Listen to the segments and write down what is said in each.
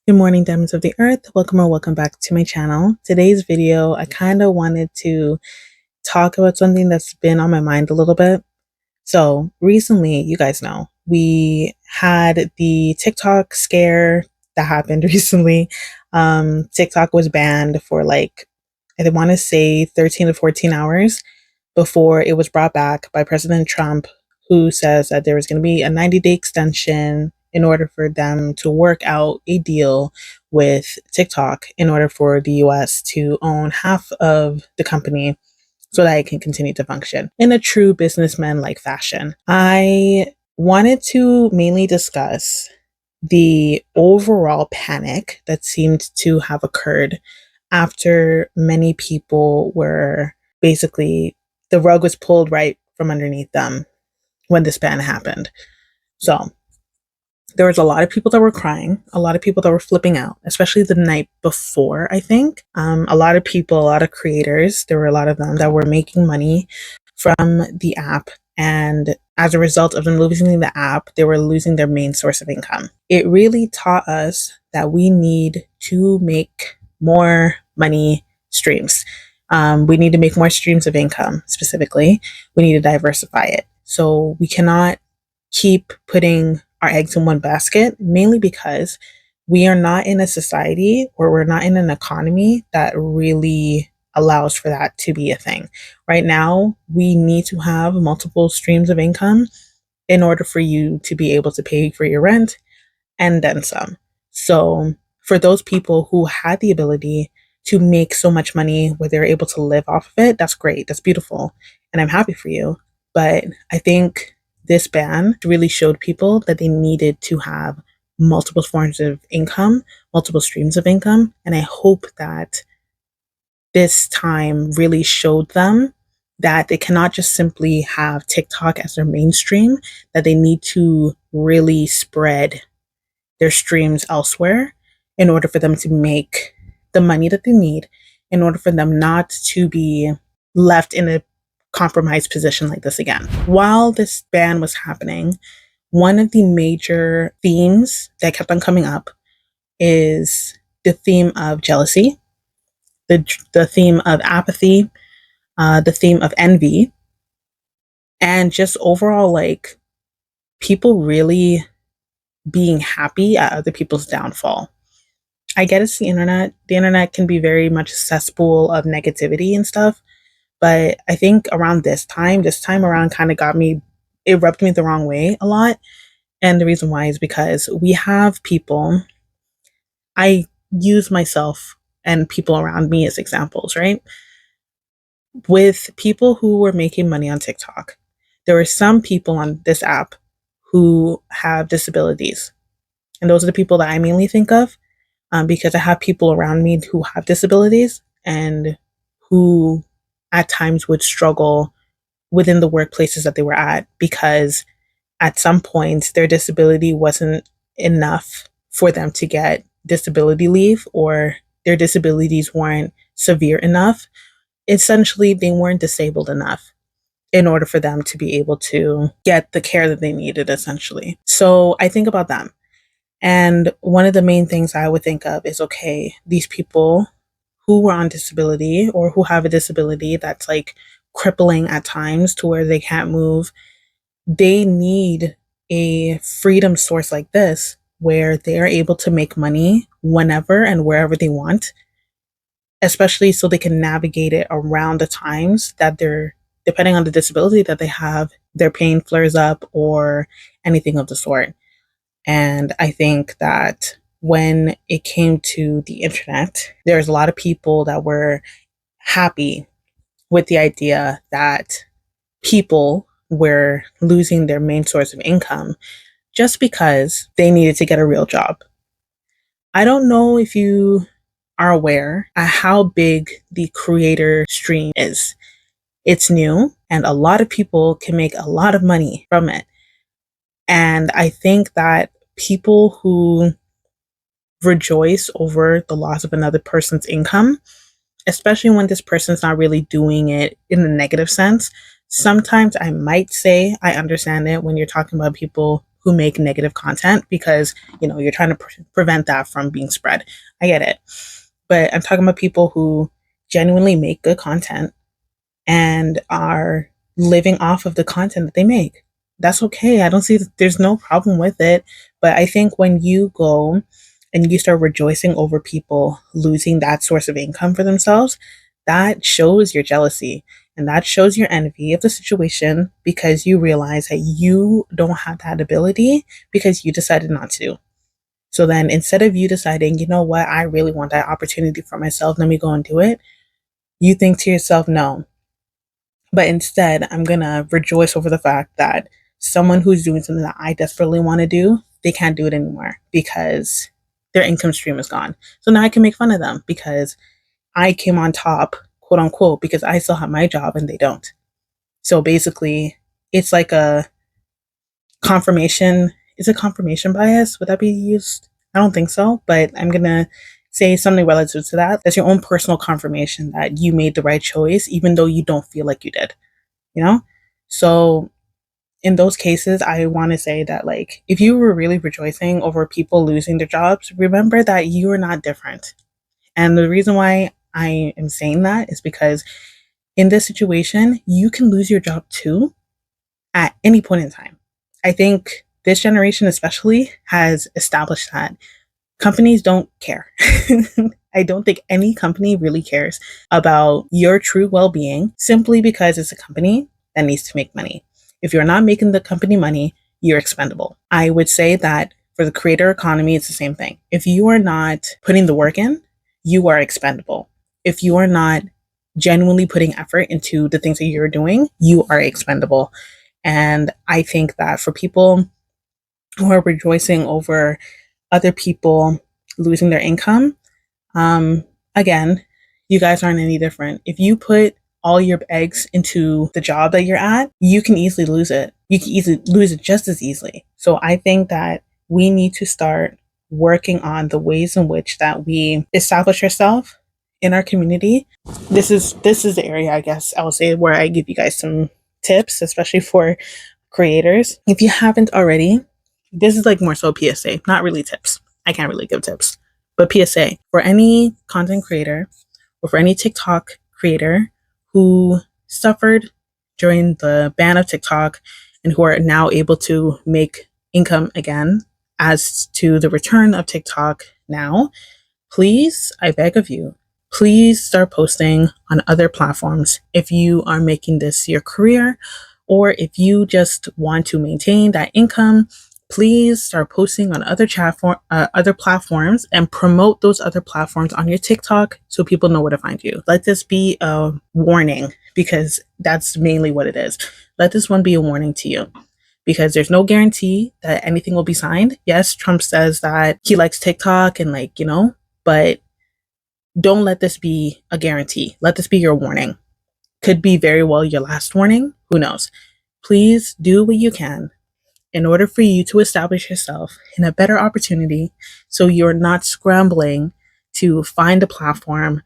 Good morning, diamonds of the earth. Welcome or welcome back to my channel. Today's video, I kind of wanted to talk about something that's been on my mind a little bit. So recently, you guys know, we had the TikTok scare that happened recently. TikTok was banned for I want to say 13 to 14 hours before it was brought back by President Trump, who says that there was going to be a 90-day extension in order for them to work out a deal with TikTok in order for the US to own half of the company so that it can continue to function in a true businessman like fashion. I wanted to mainly discuss the overall panic that seemed to have occurred after many people were basically, the rug was pulled right from underneath them when this ban happened. So there was a lot of people that were crying, a lot of people that were flipping out, especially the night before, I think. A lot of people, a lot of creators, there were a lot of them that were making money from the app. And as a result of them losing the app, they were losing their main source of income. It really taught us that we need to make more money streams. We need to make more streams of income specifically. We need to diversify it. So we cannot keep putting our eggs in one basket, mainly because we are not in a society or we're not in an economy that really allows for that to be a thing. Right now, we need to have multiple streams of income in order for you to be able to pay for your rent and then some. So for those people who had the ability to make so much money where they're able to live off of it, that's great. That's beautiful. And I'm happy for you. But I think this ban really showed people that they needed to have multiple forms of income, multiple streams of income. And I hope that this time really showed them that they cannot just simply have TikTok as their mainstream, that they need to really spread their streams elsewhere in order for them to make the money that they need, in order for them not to be left in a compromised position like this again. While this ban was happening, one of the major themes that kept on coming up is the theme of jealousy, the theme of apathy, the theme of envy, and just overall people really being happy at other people's downfall. I get it's the internet. The internet can be very much a cesspool of negativity and stuff. But I think around this time around kind of it rubbed me the wrong way a lot. And the reason why is because we have people, I use myself and people around me as examples, right? With people who were making money on TikTok, there were some people on this app who have disabilities. And those are the people that I mainly think of because I have people around me who have disabilities and who at times would struggle within the workplaces that they were at because at some points their disability wasn't enough for them to get disability leave, or their disabilities weren't severe enough. Essentially, they weren't disabled enough in order for them to be able to get the care that they needed, essentially. So I think about them. And one of the main things I would think of is, okay, these people who are on disability or who have a disability that's crippling at times to where they can't move, they need a freedom source like this where they are able to make money whenever and wherever they want, especially so they can navigate it around the times that they're, depending on the disability that they have, their pain flares up or anything of the sort. And I think that when it came to the internet, there's a lot of people that were happy with the idea that people were losing their main source of income just because they needed to get a real job. I don't know if you are aware of how big the creator stream is. It's new and a lot of people can make a lot of money from it. And I think that people who rejoice over the loss of another person's income, especially when this person's not really doing it in the negative sense, sometimes I might say I understand it when you're talking about people who make negative content because, you're trying to prevent that from being spread. I get it. But I'm talking about people who genuinely make good content and are living off of the content that they make. That's okay. I don't see that there's no problem with it. But I think when you go and you start rejoicing over people losing that source of income for themselves, that shows your jealousy and that shows your envy of the situation because you realize that you don't have that ability because you decided not to. So then instead of you deciding, you know what, I really want that opportunity for myself, let me go and do it, you think to yourself, no. But instead, I'm going to rejoice over the fact that someone who's doing something that I desperately want to do, they can't do it anymore because their income stream is gone. So now I can make fun of them because I came on top, quote unquote, because I still have my job and they don't. So basically, it's like a confirmation. Is it confirmation bias? Would that be used? I don't think so, but I'm going to say something relative to that. That's your own personal confirmation that you made the right choice, even though you don't feel like you did, you know? So in those cases, I want to say that, like, if you were really rejoicing over people losing their jobs, remember that you are not different. And the reason why I am saying that is because in this situation, you can lose your job too at any point in time. I think this generation especially has established that companies don't care. I don't think any company really cares about your true well-being simply because it's a company that needs to make money. If you're not making the company money, you're expendable. I would say that for the creator economy, it's the same thing. If you are not putting the work in, you are expendable. If you are not genuinely putting effort into the things that you're doing, you are expendable. And I think that for people who are rejoicing over other people losing their income, again, you guys aren't any different. If you put all your eggs into the job that you're at, you can easily lose it. You can easily lose it just as easily. So I think that we need to start working on the ways in which that we establish ourselves in our community. This is the area, I guess I will say, where I give you guys some tips, especially for creators. If you haven't already, this is like more so PSA, not really tips. I can't really give tips, but PSA for any content creator or for any TikTok creator who suffered during the ban of TikTok and who are now able to make income again as to the return of TikTok now, please, I beg of you, please start posting on other platforms if you are making this your career, or if you just want to maintain that income. Please start posting on other platforms and promote those other platforms on your TikTok so people know where to find you. Let this be a warning, because that's mainly what it is. Let this one be a warning to you, because there's no guarantee that anything will be signed. Yes, Trump says that he likes TikTok and but don't let this be a guarantee. Let this be your warning. Could be very well your last warning. Who knows? Please do what you can in order for you to establish yourself in a better opportunity so you're not scrambling to find a platform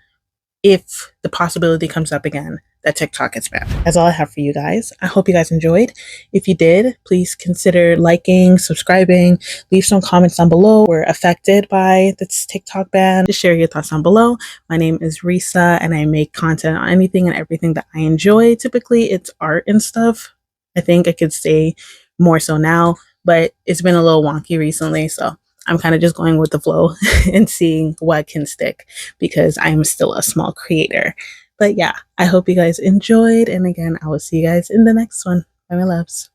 if the possibility comes up again that TikTok is banned. That's all I have for you guys. I hope you guys enjoyed. If you did, please consider liking, subscribing, leave some comments down below. We're affected by this TikTok ban. Just share your thoughts down below. My name is Rissa and I make content on anything and everything that I enjoy. Typically it's art and stuff. I think I could say more so now, but it's been a little wonky recently, so I'm kind of just going with the flow and seeing what can stick because I'm still a small creator. But yeah, I hope you guys enjoyed, and again, I will see you guys in the next one. Bye, my loves.